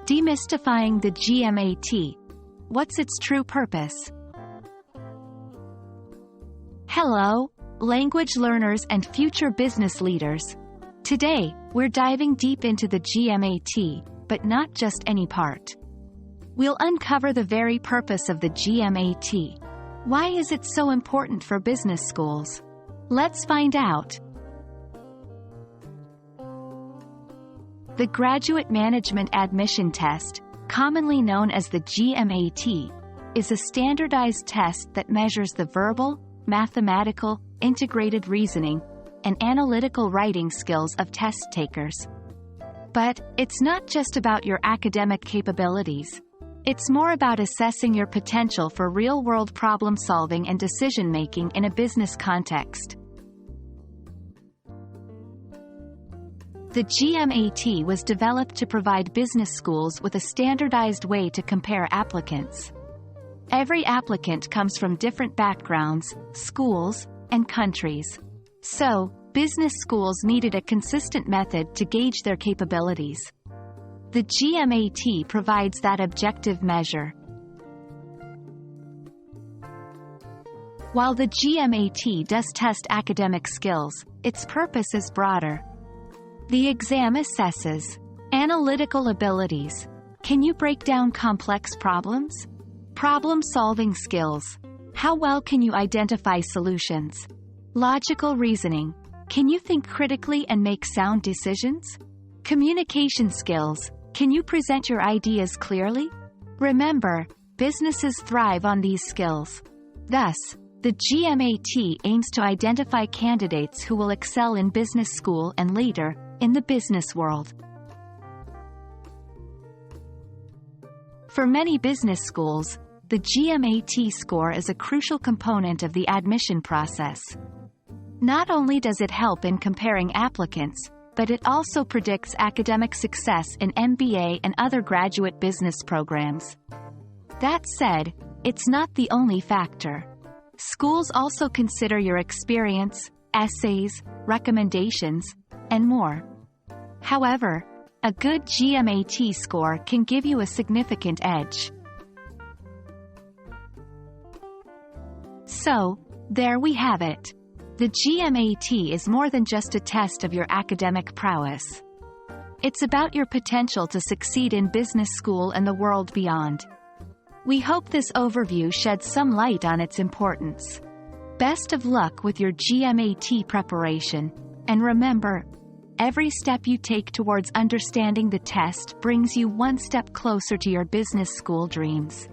Demystifying the GMAT. What's its true purpose? Hello, language learners and future business leaders. Today, we're diving deep into the GMAT, but not just any part. We'll uncover the very purpose of the GMAT. Why is it so important for business schools? Let's find out. The Graduate Management Admission Test, commonly known as the GMAT, is a standardized test that measures the verbal, mathematical, integrated reasoning, and analytical writing skills of test takers. But it's not just about your academic capabilities. It's more about assessing your potential for real-world problem-solving and decision-making in a business context. The GMAT was developed to provide business schools with a standardized way to compare applicants. Every applicant comes from different backgrounds, schools, and countries. So, business schools needed a consistent method to gauge their capabilities. The GMAT provides that objective measure. While the GMAT does test academic skills, its purpose is broader. The exam assesses analytical abilities. Can you break down complex problems? Problem-solving skills. How well can you identify solutions? Logical reasoning. Can you think critically and make sound decisions? Communication skills. Can you present your ideas clearly? Remember, businesses thrive on these skills. Thus, the GMAT aims to identify candidates who will excel in business school and later, in the business world. For many business schools, the GMAT score is a crucial component of the admission process. Not only does it help in comparing applicants, but it also predicts academic success in MBA and other graduate business programs. That said, it's not the only factor. Schools also consider your experience, essays, recommendations, and more. However, a good GMAT score can give you a significant edge. So, there we have it. The GMAT is more than just a test of your academic prowess. It's about your potential to succeed in business school and the world beyond. We hope this overview sheds some light on its importance. Best of luck with your GMAT preparation, and remember, every step you take towards understanding the test brings you one step closer to your business school dreams.